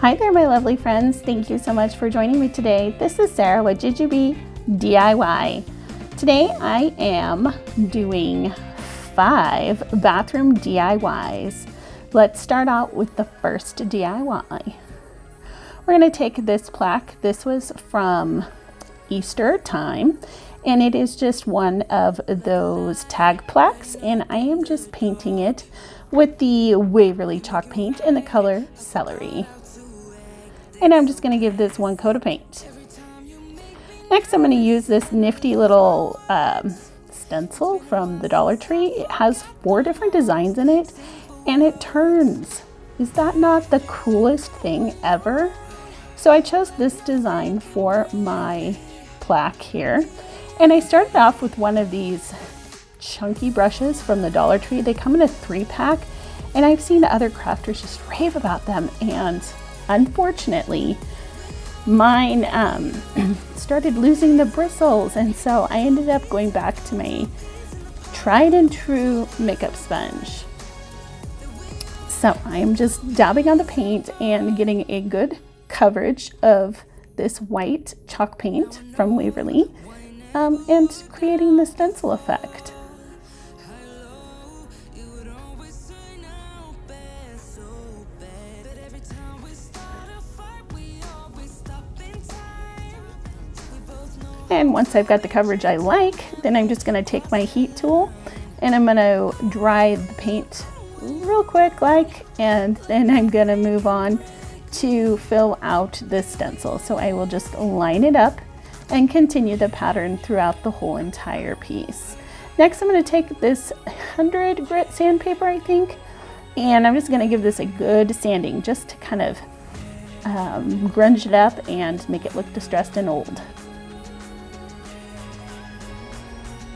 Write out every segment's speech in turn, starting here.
Hi there, my lovely friends. Thank you so much for joining me today. This is Sarah with Jujubee DIY. Today I am doing 5 bathroom DIYs. Let's start out with the first DIY. We're going to take this plaque. This was from Easter time, and it is just one of those tag plaques, and I am just painting it with the Waverly chalk paint in the color Celery. And I'm just going to give this one coat of paint. Next, I'm going to use this nifty little stencil from the Dollar Tree. It has 4 different designs in it, and it turns. Is that not the coolest thing ever? So I chose this design for my plaque here. And I started off with one of these chunky brushes from the Dollar Tree. They come in a 3-pack, and I've seen other crafters just rave about them, and unfortunately mine started losing the bristles, and so I ended up going back to my tried and true makeup sponge. So I am just dabbing on the paint and getting a good coverage of this white chalk paint from Waverly and creating the stencil effect. And once I've got the coverage I like, then I'm just going to take my heat tool and I'm going to dry the paint real quick and then I'm going to move on to fill out this stencil. So I will just line it up and continue the pattern throughout the whole entire piece. Next, I'm going to take this 100 grit sandpaper, I think, and I'm just going to give this a good sanding just to kind of grunge it up and make it look distressed and old.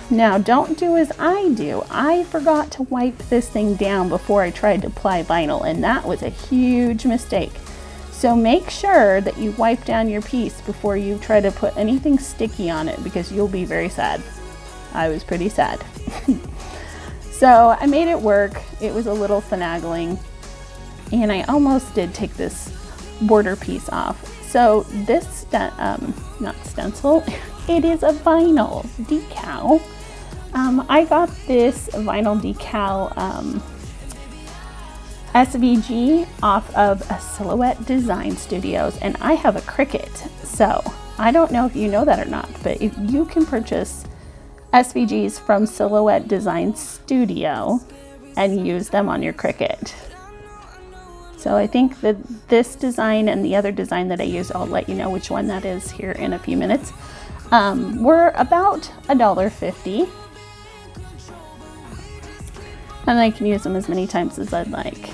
Now, don't do as I do. I forgot to wipe this thing down before I tried to apply vinyl, and that was a huge mistake. So make sure that you wipe down your piece before you try to put anything sticky on it, because you'll be very sad. I was pretty sad. So I made it work. It was a little finagling, and I almost did take this border piece off. So this, not stencil, it is a vinyl decal. I got this vinyl decal SVG off of a Silhouette Design Studios, and I have a Cricut. So I don't know if you know that or not, but if you can purchase SVGs from Silhouette Design Studio and use them on your Cricut. So I think that this design and the other design that I use, I'll let you know which one that is here in a few minutes, were about $1.50. And I can use them as many times as I'd like.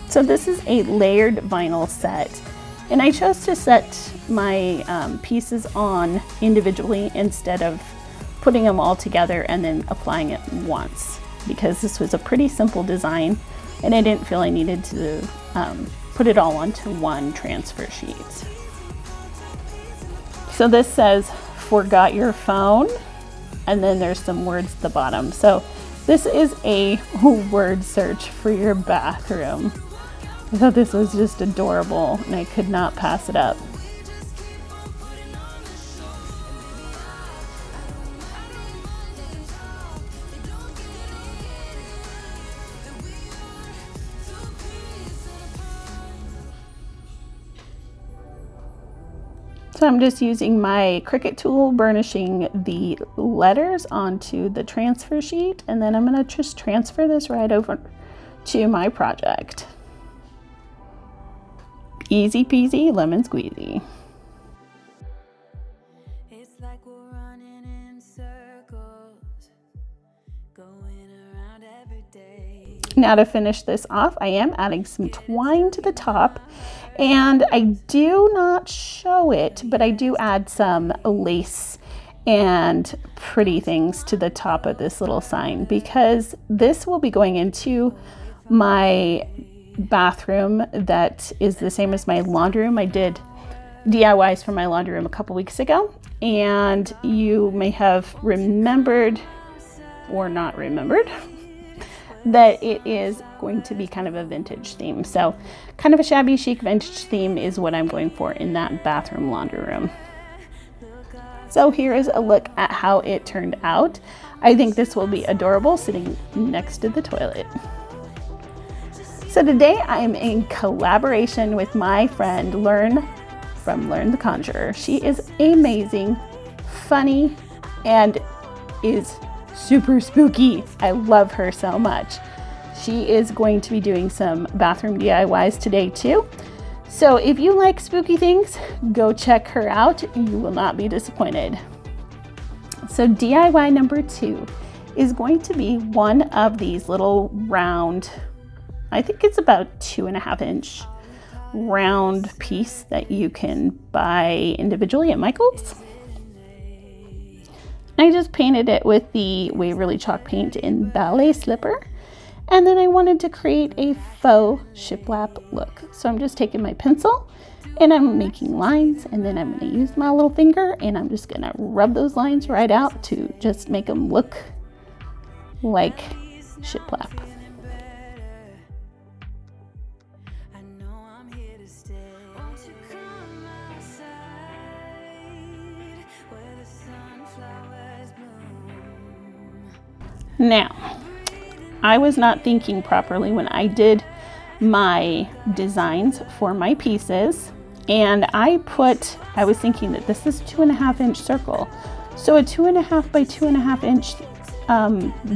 So this is a layered vinyl set, and I chose to set my pieces on individually instead of putting them all together and then applying it once, because this was a pretty simple design and I didn't feel I needed to put it all onto one transfer sheet. So this says, "Forgot your phone," and then there's some words at the bottom. So this is a word search for your bathroom. I thought this was just adorable and I could not pass it up. So I'm just using my Cricut tool, burnishing the letters onto the transfer sheet, and then I'm going to just transfer this right over to my project. Easy peasy, lemon squeezy. It's like we're running in circles, going around every day. Now to finish this off, I am adding some twine to the top. And I do not show it, but I do add some lace and pretty things to the top of this little sign, because this will be going into my bathroom that is the same as my laundry room. I did DIYs for my laundry room a couple weeks ago, and you may have remembered or not remembered that it is going to be kind of a vintage theme. So kind of a shabby chic vintage theme is what I'm going for in that bathroom laundry room. So here is a look at how it turned out. I think this will be adorable sitting next to the toilet. So today I am in collaboration with my friend Lern from Lern The Conjurer. She is amazing, funny, and is super spooky. I love her so much. She is going to be doing some bathroom DIYs today too. So if you like spooky things, go check her out. You will not be disappointed. So DIY number 2 is going to be one of these little round, I think it's about 2.5 inch round piece that you can buy individually at Michael's. I just painted it with the Waverly chalk paint in Ballet Slipper. And then I wanted to create a faux shiplap look. So I'm just taking my pencil and I'm making lines, and then I'm going to use my little finger and I'm just going to rub those lines right out to just make them look like shiplap. Now, I was not thinking properly when I did my designs for my pieces, and I was thinking that this is 2.5 inch circle. So a 2.5 by 2.5 inch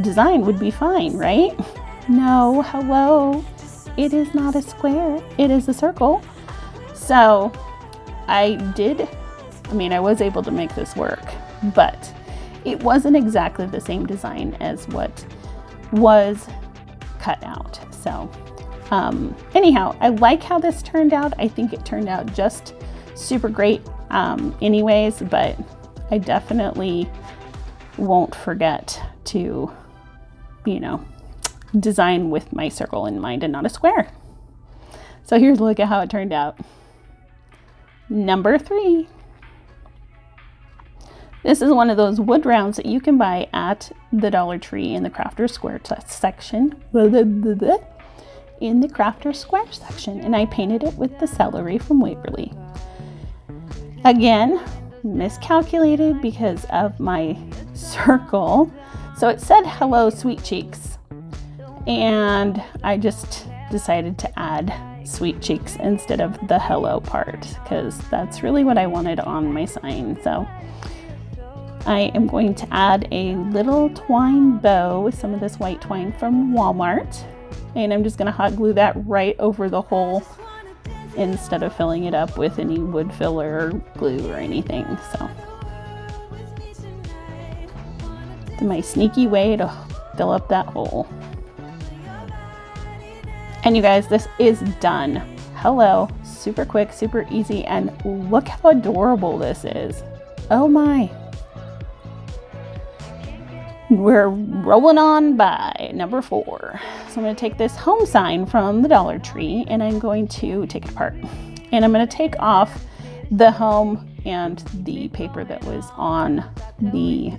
design would be fine, right? No, hello, it is not a square, it is a circle. So I was able to make this work, but it wasn't exactly the same design as what was cut out. So anyhow, I like how this turned out. I think it turned out just super great anyways, but I definitely won't forget to, design with my circle in mind and not a square. So here's a look at how it turned out. Number 3. This is one of those wood rounds that you can buy at the Dollar Tree in the Crafter Square section. In the Crafter Square section. And I painted it with the celery from Waverly. Again, miscalculated because of my circle. So it said hello sweet cheeks. And I just decided to add sweet cheeks instead of the hello part, because that's really what I wanted on my sign. So I am going to add a little twine bow with some of this white twine from Walmart, and I'm just going to hot glue that right over the hole instead of filling it up with any wood filler or glue or anything. So it's my sneaky way to fill up that hole. And you guys, this is done. Hello, super quick, super easy, and look how adorable this is. Oh my. We're rolling on by number 4. So I'm going to take this home sign from the Dollar Tree and I'm going to take it apart. And I'm going to take off the home and the paper that was on the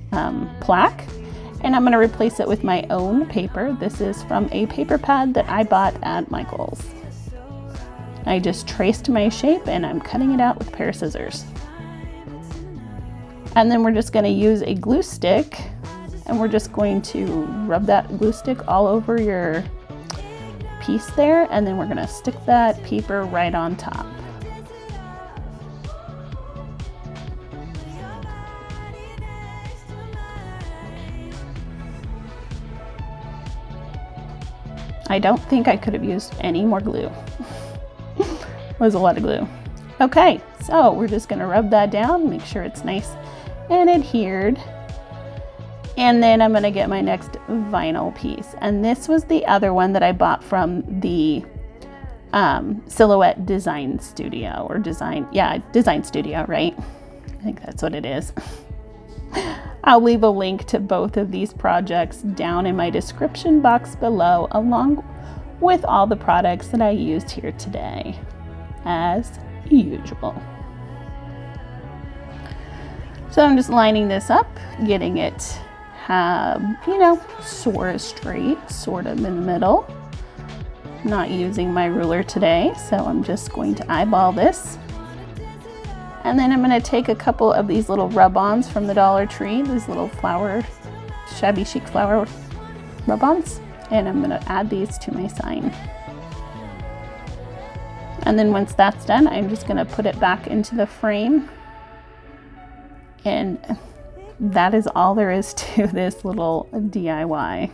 plaque. And I'm going to replace it with my own paper. This is from a paper pad that I bought at Michael's. I just traced my shape and I'm cutting it out with a pair of scissors. And then we're just going to use a glue stick. And we're just going to rub that glue stick all over your piece there, and then we're going to stick that paper right on top. I don't think I could have used any more glue. It was a lot of glue. Okay, so we're just going to rub that down, make sure it's nice and adhered. And then I'm going to get my next vinyl piece. And this was the other one that I bought from the Silhouette Design Studio, or Design Studio, right? I think that's what it is. I'll leave a link to both of these projects down in my description box below, along with all the products that I used here today, as usual. So I'm just lining this up, getting it have, you know, sort of straight, sort of in the middle. Not using my ruler today, so I'm just going to eyeball this. And then I'm going to take a couple of these little rub-ons from the Dollar Tree, these little flower, shabby chic flower rub-ons, and I'm going to add these to my sign. And then once that's done, I'm just going to put it back into the frame. And that is all there is to this little DIY.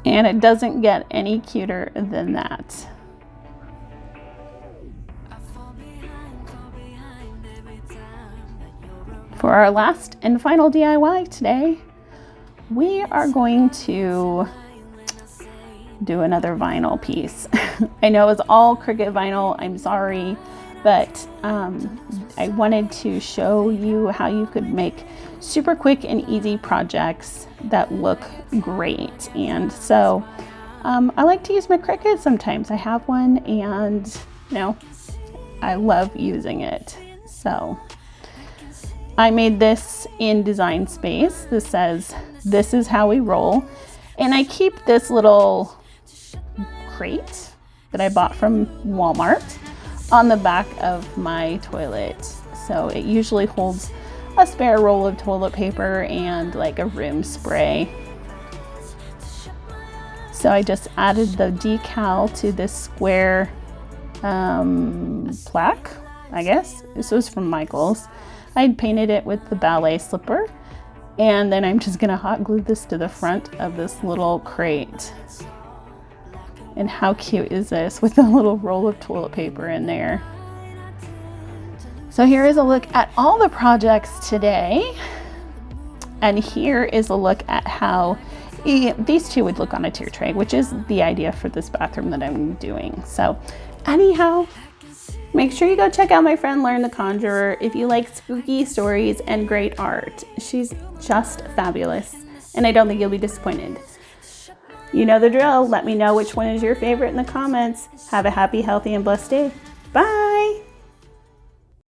And it doesn't get any cuter than that. For our last and final DIY today, we are going to do another vinyl piece. I know it's all Cricut vinyl, I'm sorry, but I wanted to show you how you could make super quick and easy projects that look great. And so I like to use my Cricut sometimes. I have one, and you know, I love using it. So I made this in Design Space. This says, "This is how we roll." And I keep this little crate that I bought from Walmart on the back of my toilet. So it usually holds a spare roll of toilet paper and like a room spray. So I just added the decal to this square plaque, I guess. This was from Michael's. I'd painted it with the ballet slipper, and then I'm just gonna hot glue this to the front of this little crate. And how cute is this with a little roll of toilet paper in there? So here is a look at all the projects today. And here is a look at how these two would look on a tier tray, which is the idea for this bathroom that I'm doing. So anyhow, make sure you go check out my friend Lern The Conjurer if you like spooky stories and great art. She's just fabulous, and I don't think you'll be disappointed. You know the drill. Let me know which one is your favorite in the comments. Have a happy, healthy, and blessed day. Bye!